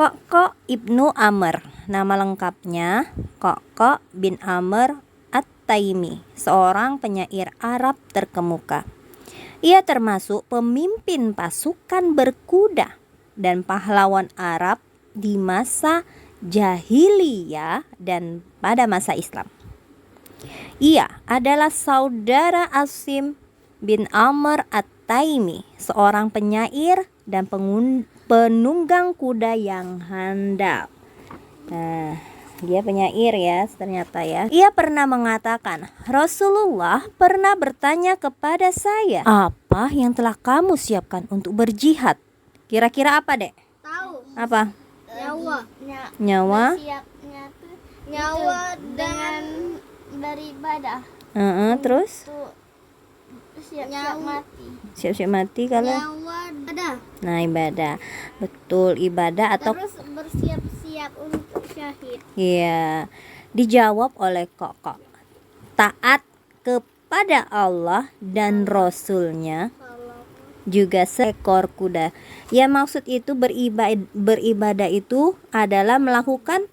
Kokok ibnu Amr, nama lengkapnya Kokok bin Amr At-Taimi, seorang penyair Arab terkemuka. Ia termasuk pemimpin pasukan berkuda dan pahlawan Arab di masa jahiliyah dan pada masa Islam. Ia adalah saudara Asim bin Amr At-Taimi, seorang penyair dan penunggang kuda yang handal. Nah, dia penyair ya ternyata ya. Ia pernah mengatakan, Rasulullah pernah bertanya kepada saya, apa yang telah kamu siapkan untuk berjihad? Kira-kira apa, Dek? Tahu. Apa? Nyawa. Nyawa? Siapnya tuh nyawa dengan beribadah. Terus? Siap-siap mati. Siap-siap mati kalau? Nyawa ada. Nah, ibadah. Betul, ibadah atau Terus bersiap-siap untuk syahid. iya. Dijawab oleh Kokok. Taat kepada Allah dan Rasulnya, juga seekor kuda. Ya, maksud itu beribadah itu adalah melakukan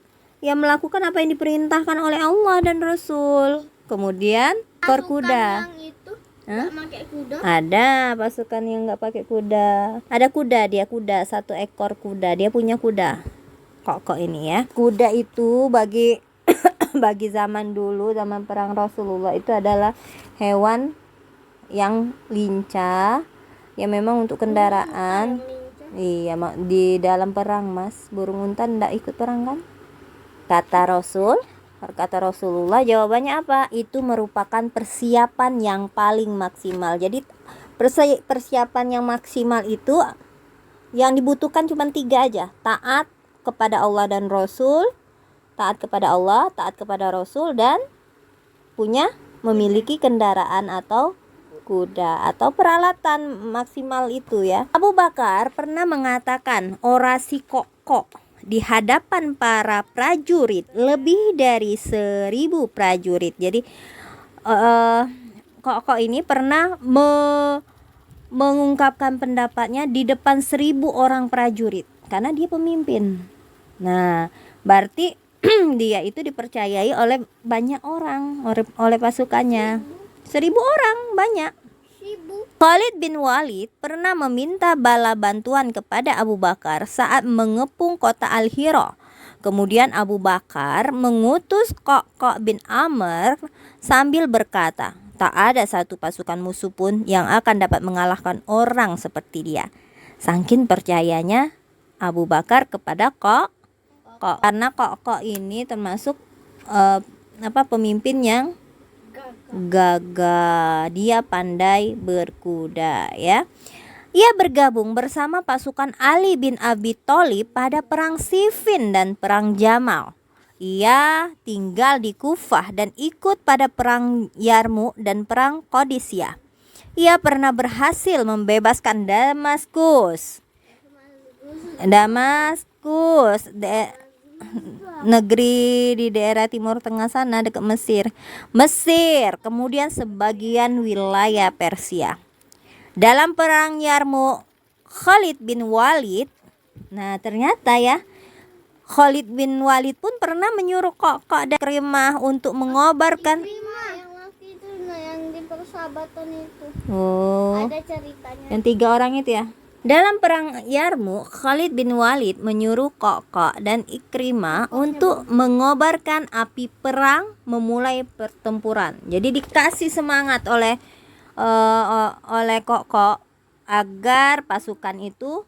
apa yang diperintahkan oleh Allah dan Rasul. Kemudian ekor kuda. Yang itu nggak pakai kuda. Ada pasukan yang nggak pakai kuda. Ada kuda, dia kuda, satu ekor kuda. Dia punya kuda. Kokok ini ya. Kuda itu bagi bagi zaman dulu, zaman perang Rasulullah itu adalah hewan yang lincah. Ya memang untuk kendaraan. Iya, di dalam perang, Mas. Burung unta ndak ikut perang kan? Kata Rasulullah, jawabannya apa? Itu merupakan persiapan yang paling maksimal. Jadi persiapan yang maksimal itu yang dibutuhkan cuma 3 aja. Taat kepada Allah dan Rasul, taat kepada Allah, taat kepada Rasul, dan memiliki kendaraan atau kuda atau peralatan maksimal itu ya. Abu Bakar pernah mengatakan orasi Kokok di hadapan para prajurit, lebih dari 1000 prajurit. Jadi Kokok ini pernah mengungkapkan pendapatnya di depan 1000 orang prajurit karena dia pemimpin. Nah, berarti dia itu dipercayai oleh banyak orang, oleh pasukannya. 1000 orang, banyak. Khalid bin Walid pernah meminta bala bantuan kepada Abu Bakar saat mengepung kota Al-Hira. Kemudian Abu Bakar mengutus Kokok bin Amr sambil berkata, tak ada satu pasukan musuh pun yang akan dapat mengalahkan orang seperti dia. Saking percayanya Abu Bakar kepada Kokok. Karena Kokok ini termasuk pemimpin yang gagah, dia pandai berkuda ya. Ia bergabung bersama pasukan Ali bin Abi Thalib pada perang Siffin dan perang Jamal. Ia tinggal di Kufah dan ikut pada perang Yarmuk dan perang Qadisiyah. Ia pernah berhasil membebaskan Damaskus, negeri di daerah Timur Tengah sana dekat Mesir, kemudian sebagian wilayah Persia. Dalam perang Yarmuk, Khalid bin Walid, nah ternyata ya, Khalid bin Walid pun pernah menyuruh Kokok dan Ikrimah untuk mengobarkan. Yang waktu itu yang di persahabatan itu. Oh, ada ceritanya. yang 3 orang itu ya. Dalam perang Yarmuk, Khalid bin Walid menyuruh Kokok dan Ikrimah untuk mengobarkan api perang, memulai pertempuran. Jadi dikasih semangat oleh Kokok agar pasukan itu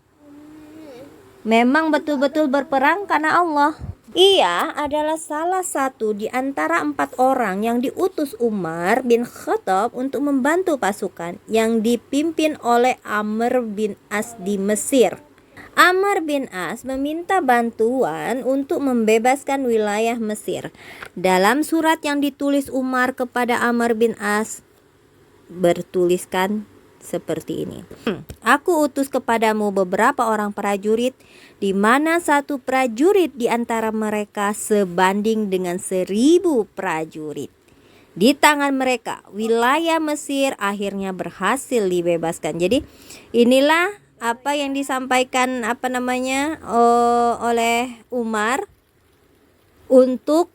memang betul-betul berperang karena Allah. Ia adalah salah satu di antara 4 orang yang diutus Umar bin Khattab untuk membantu pasukan yang dipimpin oleh Amr bin As di Mesir. Amr bin As meminta bantuan untuk membebaskan wilayah Mesir. Dalam surat yang ditulis Umar kepada Amr bin As, bertuliskan seperti ini. Aku utus kepadamu beberapa orang prajurit, di mana satu prajurit di antara mereka sebanding dengan 1000 prajurit. Di tangan mereka, wilayah Mesir akhirnya berhasil dibebaskan. Jadi inilah apa yang disampaikan oleh Umar untuk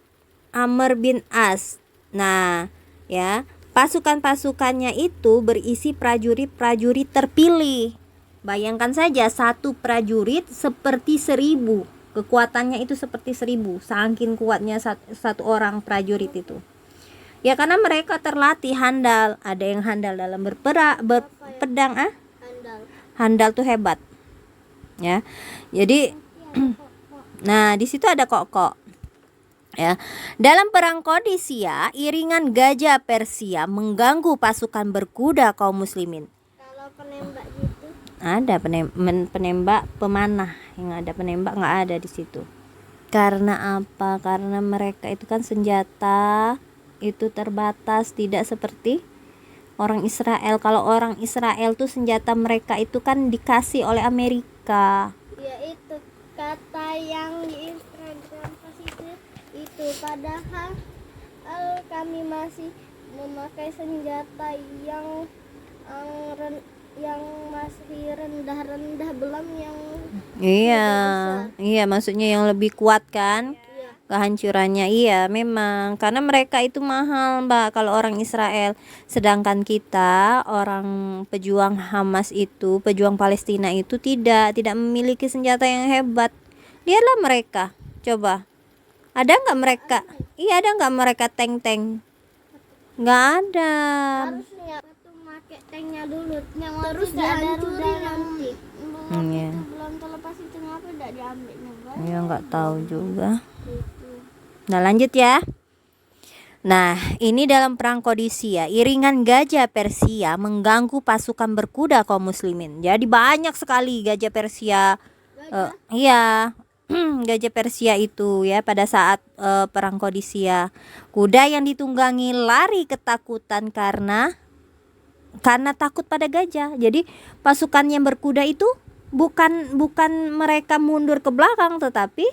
Amr bin As. Nah, ya, pasukan-pasukannya itu berisi prajurit-prajurit terpilih. Bayangkan saja satu prajurit seperti 1.000. Kekuatannya itu seperti 1.000. Saking kuatnya satu orang prajurit itu. Ya karena mereka terlatih handal. Ada yang handal dalam berpedang. Handal. Handal tuh hebat. Ya. Jadi nah, di situ ada kok. Ya. Dalam perang Qadisiyah, iringan gajah Persia mengganggu pasukan berkuda kaum muslimin. Kalau penembak gitu. Ada penembak pemanah, yang ada penembak nggak ada di situ. Karena apa? Karena mereka itu kan senjata itu terbatas, tidak seperti orang Israel. Kalau orang Israel tuh senjata mereka itu kan dikasih oleh Amerika. Ya itu kata yang di Instagram pas itu padahal kami masih memakai senjata yang masih rendah belum yang Iya maksudnya yang lebih kuat kan kehancurannya. Iya memang karena mereka itu mahal Mbak kalau orang Israel, sedangkan kita orang pejuang Hamas itu, pejuang Palestina itu tidak memiliki senjata yang hebat. Lihatlah mereka, coba ada nggak mereka? Iya ada nggak mereka tank? Nggak ada. harusnya itu pakai tanknya dulu yang terus dihancurin nanti. Iya. Itu belum terlepas itu ngapa tidak diambilnya Bang? Ya nggak tahu juga. Gitu. Nah lanjut ya. Nah ini dalam perang Qadisiyah, iringan gajah Persia mengganggu pasukan berkuda kaum muslimin. Jadi banyak sekali gajah Persia. Iya. Gajah Persia itu ya pada saat perang Qadisiyah. Kuda yang ditunggangi lari ketakutan karena takut pada gajah. Jadi pasukan yang berkuda itu bukan mereka mundur ke belakang, tetapi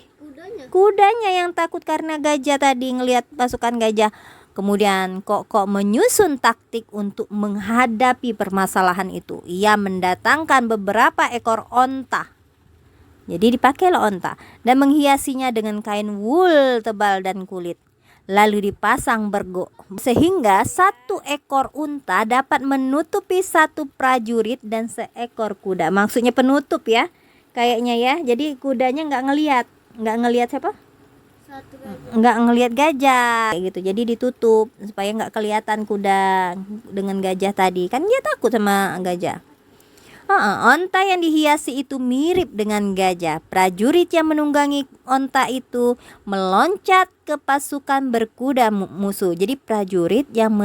kudanya yang takut karena gajah tadi ngelihat pasukan gajah. Kemudian kok menyusun taktik untuk menghadapi permasalahan itu. Ia mendatangkan beberapa ekor onta. Jadi dipakailah onta dan menghiasinya dengan kain wool tebal dan kulit. Lalu dipasang bergo sehingga satu ekor unta dapat menutupi satu prajurit dan seekor kuda. Maksudnya penutup ya, kayaknya ya. Jadi kudanya nggak ngelihat siapa? Nggak ngelihat gajah gitu. Jadi ditutup supaya nggak kelihatan kuda dengan gajah tadi. Kan dia takut sama gajah. Onta yang dihiasi itu mirip dengan gajah. Prajurit yang menunggangi onta itu meloncat ke pasukan berkuda musuh. Jadi prajurit yang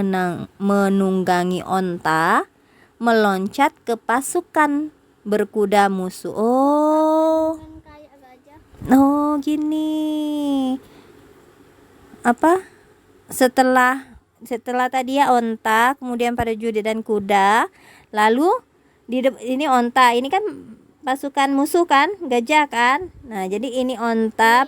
menunggangi onta meloncat ke pasukan berkuda musuh. Oh gini. Apa? Setelah tadi ya onta, kemudian prajurit dan kuda, lalu ini onta, ini kan pasukan musuh kan, gajah kan. Nah, jadi ini onta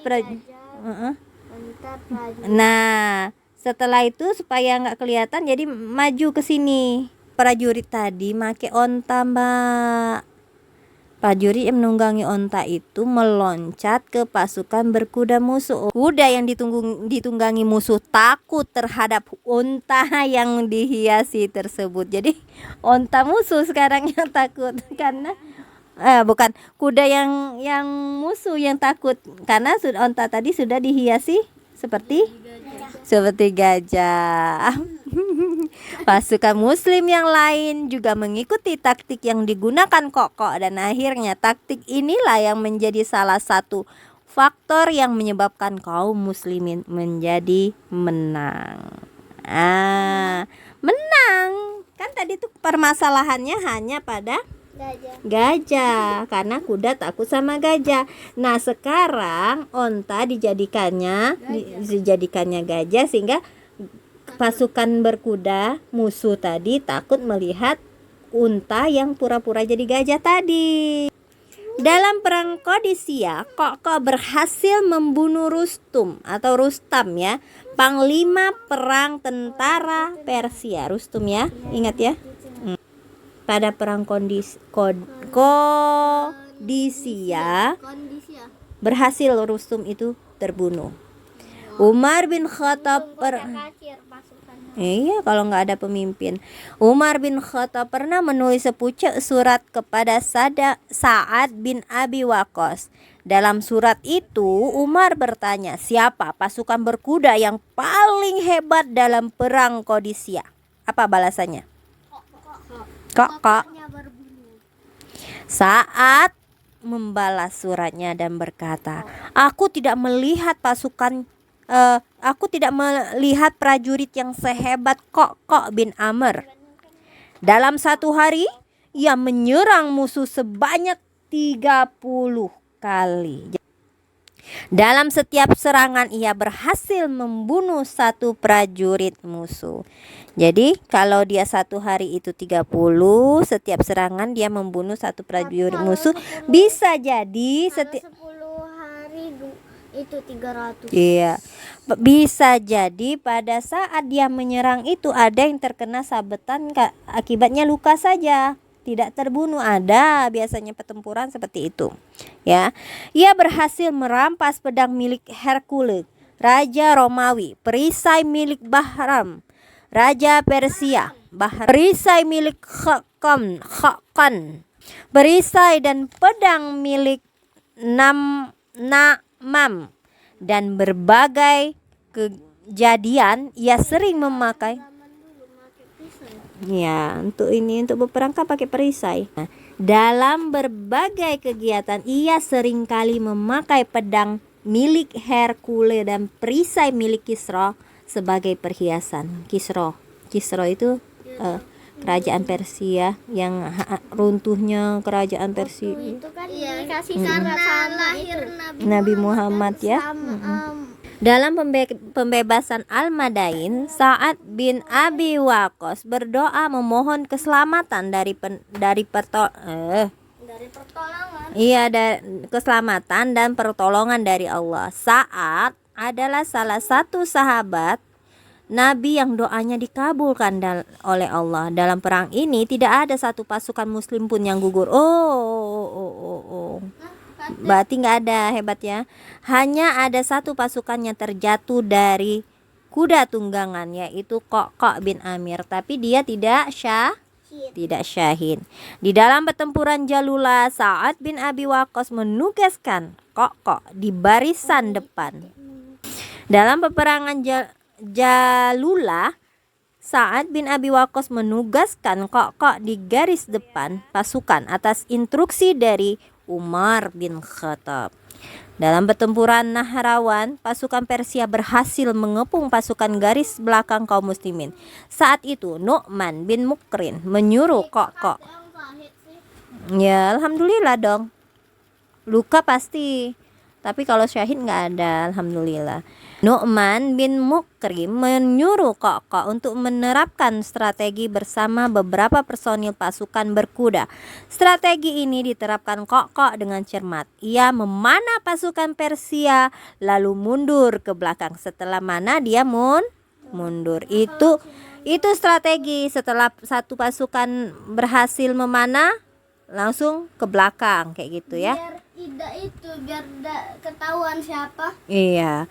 Nah, setelah itu supaya nggak kelihatan, jadi maju ke sini. Prajurit tadi make onta, Mbak. Prajurit yang menunggangi onta itu meloncat ke pasukan berkuda musuh. Kuda yang ditunggangi musuh takut terhadap onta yang dihiasi tersebut. Jadi onta musuh sekarang yang takut karena bukan kuda yang musuh yang takut karena onta tadi sudah dihiasi seperti gajah. Pasukan muslim yang lain juga mengikuti taktik yang digunakan Kok dan akhirnya taktik inilah yang menjadi salah satu faktor yang menyebabkan kaum muslimin menjadi menang. Menang. Kan tadi tuh permasalahannya hanya pada gajah karena kuda takut sama gajah. Nah, sekarang onta dijadikannya gajah sehingga pasukan berkuda musuh tadi takut melihat unta yang pura-pura jadi gajah tadi. Dalam perang Qadisiyah, Kok berhasil membunuh Rustum ya, panglima perang tentara Persia. Rustum ya, ingat ya. Pada perang Qadisiyah Kondisi ya. berhasil Rustum itu terbunuh. Umar bin Khattab Kacir pasukannya. Iya, kalau nggak ada pemimpin. Umar bin Khattab pernah menulis sepucuk surat kepada Sa'ad bin Abi Waqqas. Dalam surat itu, Umar bertanya, siapa pasukan berkuda yang paling hebat dalam perang Qadisiyah? Apa balasannya? Kok. Bapaknya berbunuh. Sa'ad membalas suratnya dan berkata, aku tidak melihat prajurit yang sehebat Kok bin Amr. Dalam satu hari, ia menyerang musuh sebanyak 30 kali. Dalam setiap serangan, ia berhasil membunuh satu prajurit musuh. Jadi, kalau dia satu hari itu 30, setiap serangan dia membunuh satu prajurit musuh. Bisa jadi Kalau 10 hari itu 300. Iya, bisa jadi pada saat dia menyerang itu ada yang terkena sabetan, akibatnya luka saja, tidak terbunuh. Ada biasanya pertempuran seperti itu. Ya, ia berhasil merampas pedang milik Hercules, Raja Romawi, perisai milik Bahram, Raja Persia, perisai milik Khakan, perisai dan pedang milik Na'mam, dan berbagai kejadian ia sering memakai. Ya, untuk berperang kan pakai perisai. Nah, dalam berbagai kegiatan ia sering kali memakai pedang milik Hercules dan perisai milik Kisra sebagai perhiasan. Kisra itu kerajaan Persia yang runtuhnya kerajaan Persia. Itu kan dikasih syarat lahir Nabi Muhammad ya. Dalam pembebasan Al-Madain, Sa'ad bin Abi Waqqas berdoa memohon keselamatan dari pertolongan. Keselamatan dan pertolongan dari Allah. Sa'ad adalah salah satu sahabat Nabi yang doanya dikabulkan oleh Allah. Dalam perang ini tidak ada satu pasukan muslim pun yang gugur. Berarti nggak ada hebatnya. Hanya ada satu pasukan yang terjatuh dari kuda tunggangan, yaitu Kok bin Amir. Tapi dia tidak syahid. Di dalam pertempuran Jalulah, Sa'ad bin Abi Waqqas menugaskan Kok di barisan depan. Dalam peperangan Jalulah, Sa'ad bin Abi Waqqas menugaskan Kok di garis depan pasukan atas instruksi dari Umar bin Khattab. Dalam pertempuran Nahrawan, pasukan Persia berhasil mengepung pasukan garis belakang kaum muslimin. Saat itu Nu'man bin Mukrin menyuruh Kok. Ya, alhamdulillah dong. Luka pasti, tapi kalau syahid nggak ada, alhamdulillah. Nu'man bin Mukrim menyuruh Kok untuk menerapkan strategi bersama beberapa personil pasukan berkuda. Strategi ini diterapkan Kok dengan cermat. Ia memanah pasukan Persia lalu mundur ke belakang. Setelah mana dia mundur. Itu strategi. Setelah satu pasukan berhasil memanah, langsung ke belakang kayak gitu ya. Biar ketahuan siapa. Iya.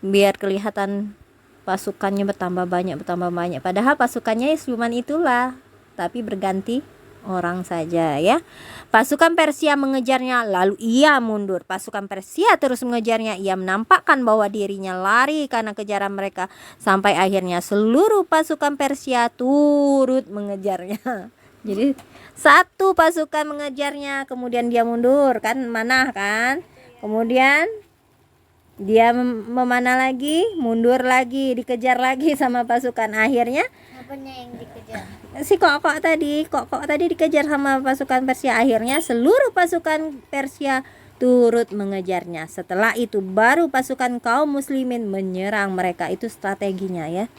Biar kelihatan pasukannya bertambah banyak. Padahal pasukannya cuma itulah, tapi berganti orang saja ya. Pasukan Persia mengejarnya, lalu ia mundur. Pasukan Persia terus mengejarnya. Ia menampakkan bahwa dirinya lari karena kejaran mereka, sampai akhirnya seluruh pasukan Persia turut mengejarnya. Jadi satu pasukan mengejarnya, kemudian dia mundur kan, manah kan. Kemudian dia memanah lagi, mundur lagi, dikejar lagi sama pasukan. Akhirnya Apanya yang dikejar? si Kok tadi dikejar sama pasukan Persia. Akhirnya seluruh pasukan Persia turut mengejarnya. Setelah itu baru pasukan kaum muslimin menyerang mereka. Itu strateginya ya.